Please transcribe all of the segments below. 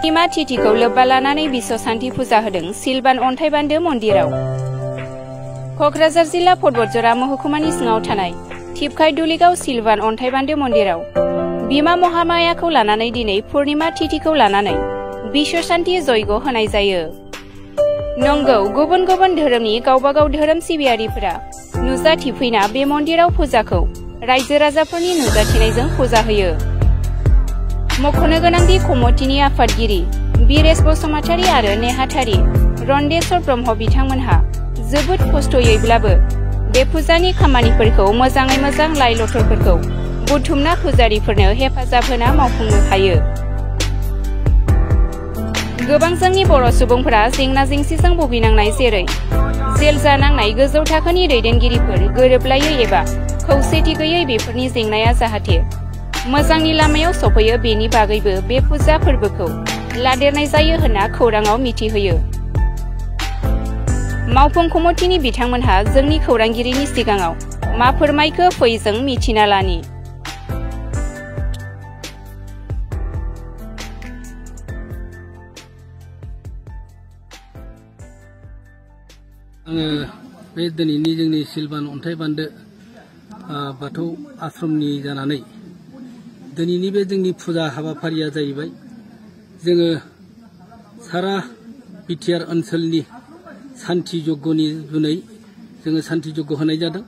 पूर्णिमा तिथिखौ लोब्बा लानानै बिश्व शान्ति फुजा होदों सिलबान अन्थाइबान्दो मन्दिराव। कक्राझार जिल्ला फटबटजरा महकुमानि सिङाव थानाय टिपकाइ दुलिगाव सिलबान अन्थाइबान्दो मन्दिराव बिमा महामायाखौ लानानै दिनै पूर्णिमा तिथिखौ लानानै बिश्व शान्ति जयग होनाय जायो। नंगौ, गुबुन गुबुन धोरोमनि गावबागाव धोरोम सिबियारिफोरा नुजाथिफैना बे मन्दिराव फुजाखौ रायजो राजाफोरनि नुजाथिनायजों फुजा होयो। मख'नो गोनांदि कमिटिनि आफादगिरि बिरेश बसुमतारी आरो नेहाथारि रन्देश्वर ब्रह्म बिथांमोनहा जोबोद खस्थ'यैब्लाबो बे फुजानि खामानिफोरखौ मोजाङै मोजां लाइ लथरफोरखौ बुथुमना फुजारिफोरनो हेफाजाब होना मावफुंनो हायो। गोबां जोंनि बर' सुबुंफोरा जेंना जेंसिजों भुगिनांनाय जेरै जेल जानांनाय गोजौ थाखोनि दैदेनगिरिफोर गोरोबलायै एबा खौसेथि गैयै बेफोरनि जेंनाया जाहाथे मोजांनि लामायाव सफैयो बेनि बागैबो बे फुजा फोरबोखौ लादेरनाय जायो होनना खौराङाव मिथिहोयो। मावफुं कमिटिनि बिथांमोनहा जोंनि खौरांगिरिनि सिगाङाव मा फोरमायखो फै जों मिथिना लानि। आङो बे दिनैनि जोंनि सिलबान अन्थाइबान्दो बाथौ आश्रमनि जानानै दिनैनि बे जोंनि फुजा हाबाफारिया जाहैबाय जोङो सारा बिटिआर ओनसोलनि शान्ति यज्ञनि जुनै जोङो शान्ति यज्ञ होनाय जादों।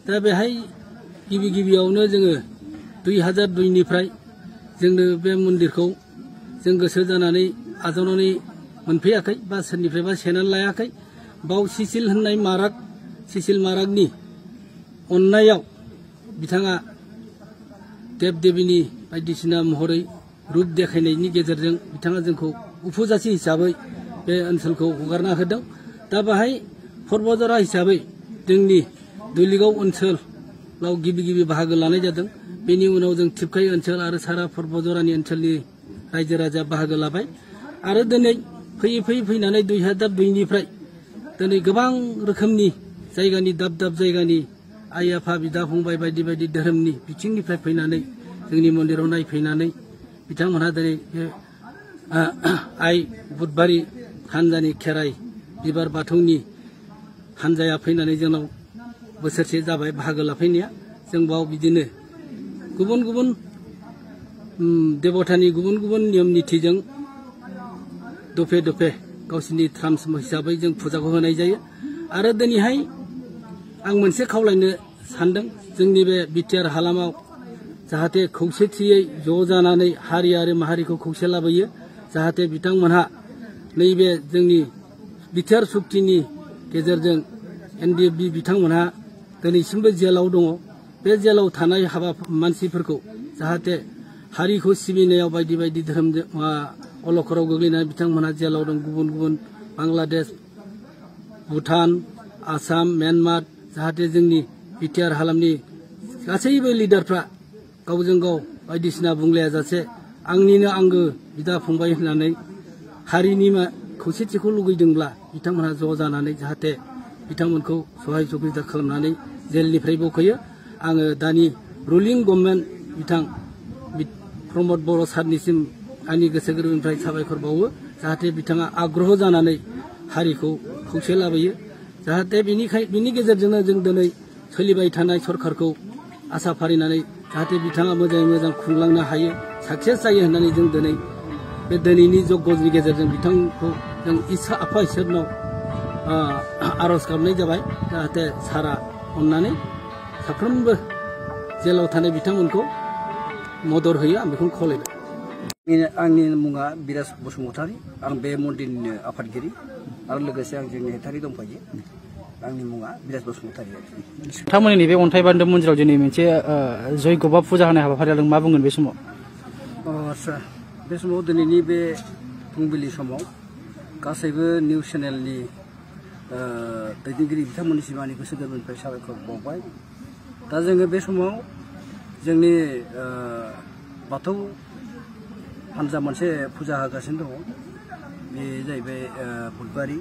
दा बेहाय गिबियावनो जोङो 2002निफ्राय जोंनो बे मन्दिरखौ जों गोसो जानानै आजावनानै मोनफैयाखै बा सोरनिफ्रायबा सेनानै लायाखै। बाव सिसिल होननाय सिसिल मारागनि अननायाव बिथाङा देब देबीनि बायदिसिना महरै रूप देखायनायनि गेजेरजों बिथाङा जोंखौ उफुजासि हिसाबै बे ओनसोलखौ हगारना होदों। दा बेहाय फटबटजरा हिसाबै जोंनि दुलिगाव ओनसोलाव गिबि बाहागो लानाय जादों। बेनि उनाव जों टिपकाइ ओनसोल आरो सारा फटबटजरानि ओनसोलनि रायजो राजा बाहागो लाबाय। आरो दिनै फैनानै 2002निफ्राय दिनै गोबां रोखोमनि जायगानि दाब जायगानि आइ आफा बिदा फंबाय बायदि बायदि धोरोमनि बिथिंनिफ्राय फैनानै जोंनि मन्दिराव नायफैनानै बिथांमोनहा दिनै आइ बुधबारि हानजानि खेराइ बिबार बाथौनि हानजाया फैनानै जोंनाव बोसोरसे जाबाय बाहागो लाफैनाया। जों बाव बिदिनो गुबुन गुबुन देबतानि गुबुन गुबुन नियम निथिजों दफे गावसिनि ट्राम्स हिसाबै जों फुजाखौ होनाय जायो। आरो दिनैहाय आं मोनसे खावलायनो सानदों जोंनि बे बिटिआर हालामाव जाहाथे खौसेथियै ज' जानानै हारि आरो माहारिखौ खौसे लाबोयो। जाहाथे बिथांमोनहा नैबे जोंनि बिटिआर सुक्तिनि गेजेरजों NDFB बिथांमोनहा दिनैसिमबो जेलाव दङ। बे जेलाव थानाय मानसिफोरखौ जाहाथे हारिखौ सिबिनायाव बायदि बायदि धोरोम अलखराव गोग्लैनानै बिथांमोनहा जेलाव दं। गुबुन गुबुन बांलादेश, भुटान, आसाम, म्यानमार जाहाथे जोंनि बिटिआर हालामनि गासैबो लिडारफ्रा गावजों गाव बायदिसिना बुंलायाजासे आंनिनो आंगो बिदा फंबाय होननानै हारिनि खौसेथिखौ लुगैदोंब्ला बिथांमोनहा ज' जानानै जाहाथे बिथांमोनखौ सहाय सुबिदा खालामनानै जेलनिफ्राय बख'यो। आङो दानि रुलिं गभर्नमेन्ट बिथां प्रमद बर' सारनिसिम आंनि गोसो गोरबोनिफ्राय साबायखर बावो। जाहाथे बिथाङा आग्रह जानानै हारिखौ खौसे लाबोयो। जाहाथे बिनि गेजेरजोंनो जों दिनै सोलिबाय थानाय सरकारखौ आसा फारिनानै जाहाथे बिथाङा मोजाङै मोजां खुंलांनो हायो, साक्सेस जायो होननानै जों दिनै बे दिनैनि जग्यनि गेजेरजों बिथांखौ जों आफा इसोरनाव आर'ज गाबनाय जाबाय। जाहाथे सारा अननानै साफ्रोमबो जेलाव थानाय बिथांमोनखौ मदद होयो, आं बेखौनो खावलायबाय। आंनि मुङा बिरेश बसुमतारी, आं बे मन्दिरनि आफादगिरि आरो लोगोसे आंजों नेहाथारि दंफायो। आंनि मुङा बिरेश बसुमतारी। नोंथांमोननि बे अन्थाइबान्दो मन्दिराव दिनै मोनसे जयग बा फुजा होनाय हाबाफारि लादों, मा बुंगोन बे समाव? आदसा, बे समाव दिनैनि बे फुंबिलि समाव गासैबो निउस चेनेलनि दैदेनगिरि बिथांमोननिसिम आंनि गोसो गोरबोनिफ्राय साबायखर बावबाय। दा जोङो बे समाव जोंनि बाथौ हानजा मोनसे फुजा होगासिनो दङ। बे जाहैबाय बुधबारि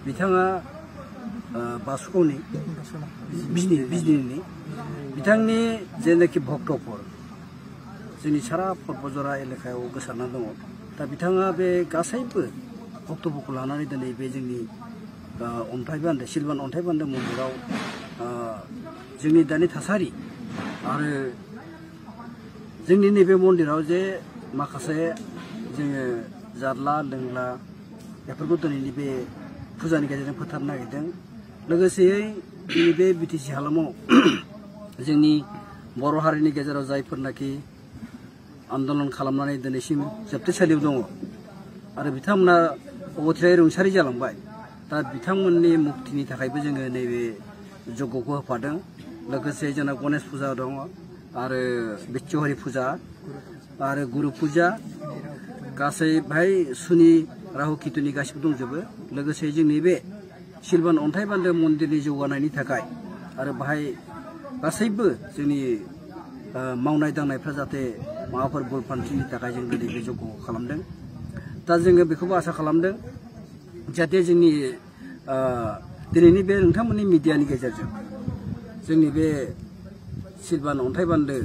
बिथाङा बासुगावनि बिजनिनि बिथांनि जेनाखि भक्तफोर जोंनि सारा फटबटजरा एलेकायाव गोसारना दङ दा बिथाङा बे गासैबो भक्तफोरखौ लानानै दिनै बे जोंनि अन्थाइ बान्दो सिलभान अन्थाइ बान्दो मन्दिराव जोंनि दानि थासारि आरो जोंनि नैबे मन्दिराव जे माखासे जोङो जारला लोंला बेफोरखौ दिनैनि बे फुजानि गेजेरजों फोथारनो नागिरदों। लोगोसेयै जोंनि बे बिटिसि हालामाव जोंनि बर' हारिनि गेजेराव जायफोरनाखि आन्दलन खालामनानै दिनैसिम जोबथेसालियाव दङ आरो बिथांमोना अबथिरायै रुंसारि जालांबाय। दा बिथांमोननि मुक्तिनि थाखायबो जोङो नैबे जग्यखौ होफादों। लोगोसे जोंना गणेश फुजा दङ आरो बिच्चहरि फुजा आरो गुरु फुजा गासै बेहाय सुनि राहु केतुनि गासिबो दंजोबो। लोगोसे जोंनि बे सिलभान अन्थाइ बान्दो मन्दिरनि जौगानायनि थाखाय आरो बाहाय गासैबो जोंनि मावनाय दांनायफ्रा जाहाथे माबाफोर भुलफान्थिनि थाखाय जों दिनै बे जग्यखौ खालामदों। दा जोङो बेखौबो आसा खालामदों जाहाथे जोंनि दिनैनि बे नोंथांमोननि मिडियानि गेजेरजों जोंनि बे सिलभान अन्थाइ बान्दो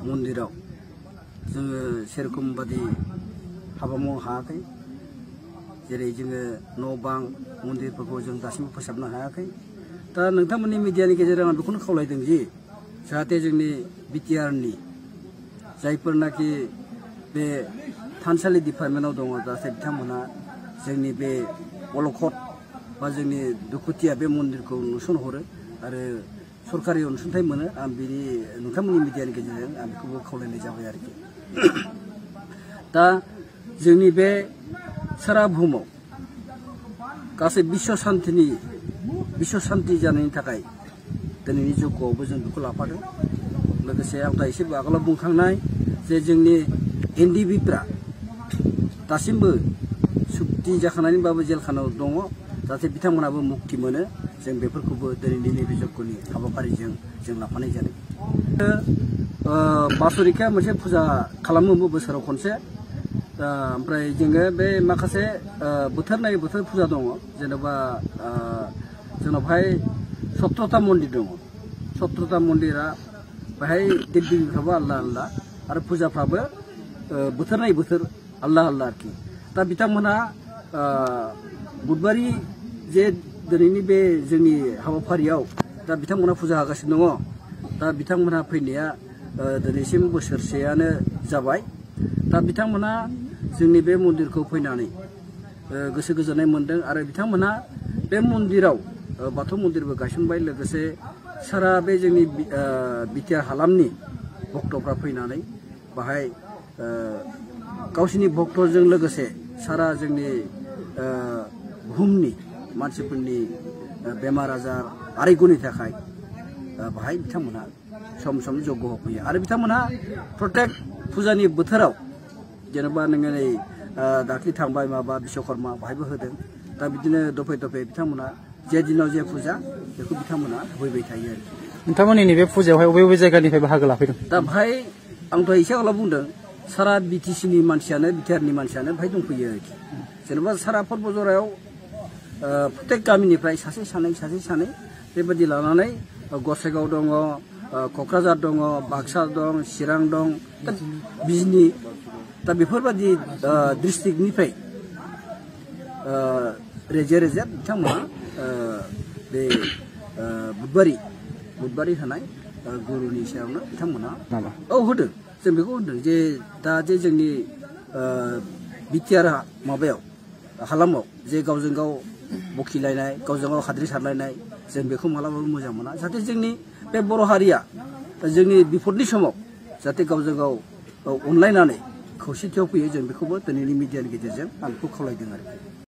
मन्दिराव जोङो सेरखम बादि हाबा मावनो हायाखै। जेरै जोङो न' बां मन्दिरफोरखौ जों दासिमबो फोसाबनो हायाखै। दा नोंथांमोननि मिडियानि गेजेरजों आं बेखौनो खावलायदों जि जाहाथे जोंनि बिटिआरनि जायफोरनाखि बे थानसालि डिपार्टमेन्टआव दङ जाहाथे बिथांमोना जोंनि बे अलखद बा जोंनि दुखुथिया बे मन्दिरखौ नुसनहरो आरो सरकारि अनसुंथाइ मोनो। आं बिनि नोंथांमोननि मिडियानि गेजेरजों आं बेखौबो खावलायनाय जाबाय आरोखि। दा जोंनि बे सारा बुहुमाव गासै बिश्व सान्ति जानायनि थाखाय दिनैनि जग्यआवबो जों बेखौ लाफादों। लोगोसे आं दा एसे आगोलाव बुंखांनाय जे जोंनि एनडिबिफ्रा दासिमबो सुक्ति जाखानानैबाबो जेलखानायाव दङ जाहाथे बिथांमोनाबो मुक्ति मोनो। जों बेफोरखौबो दिनैनि नैबे जग्यनि हाबाफारिजों जों लाफानाय जादों। बासरिखा मोनसे फुजा खालामो बोसोराव खनसे। ओमफ्राय जोङो बे माखासे बोथोर नायै बोथोर फुजा दङ। जेनेबा जोंनावहाय 17ता मन्दिर दङ। 17ता मन्दिरा बेहाय देब देबिफ्राबो आलदा आलदा आरो फुजाफ्राबो बोथोर नायै बोथोर आलदा आलदा आरोखि। दा बिथांमोना बुधबारि जे दिनैनि बे जोंनि हाबाफारियाव दा बिथांमोना फुजा होगासिनो दङ। दा बिथांमोनहा फैनाया दिनैसिम बोसोरसेयानो जाबाय। दा बिथांमोना जोंनि बे मन्दिरखौ फैनानै गोसो गोजोननाय मोन्दों आरो बिथांमोनहा बे मन्दिराव बाथौ मन्दिरबो गायसनबाय। लोगोसे सारा बे जोंनि बिटिआर हालामनि भक्तफ्रा फैनानै बाहाय गावसिनि भक्तजों लोगोसे सारा जोंनि बुहुमनि मानसिफोरनि बेमार आजार आरोग्यनि थाखाय बाहाय बिथांमोनहा सम सम जग्य होफैयो। आरो बिथांमोनहा प्रत्येक फुजानि बोथोराव जेनेबा नोङो नै दाख्लि थांबाय माबा बिश्वकर्मा बाहायबो होदों। दा बिदिनो दफे दफे बिथांमोनहा जे दिनाव जे फुजा बेखौ बिथांमोनहा होफैबाय थायो आरोखि। नोंथांमोननि नैबे फुजायावहाय बबे जायगानिफ्राय बाहागो लाफैदों? दा बेहाय आंथ' एसे आगोलाव बुंदों सारा बिटिसिनि मानसियानो बिटिआरनि मानसियानो बेहाय दंफैयो आरोखि। जेनेबा सारा पर्बजरायाव प्रत्येक गामिनिफ्राय सासे सानै बेबायदि लानानै गसाइगाव दङ, क'क्राझार दङ, बाक्सा दं, चिरां दं, बिजनि दा बेफोरबायदि डिस्ट्रिक्टनिफ्राय रेजेक बिथांमोना बे बुधबारि होनाय गुरुनि सायावनो बिथांमोना होदों। जों बेखौ होनदों जे दा जे जोंनि बिटिआर माबायाव हालामाव जे गावजों गाव बखिलायनाय गावजों गाव हाद्रि सारलायनाय जों बेखौ मालाबाबो मोजां मोना। जाहाथे जोंनि बे बर' हारिया जोंनि बिपदनि समाव जाहाथे गावजों गाव अनलायनानै खौसेथियाव फैयो। जों बेखौबो दिनैनि मिडियानि गेजेरजों आं बेखौ खावलायदों आरोखि।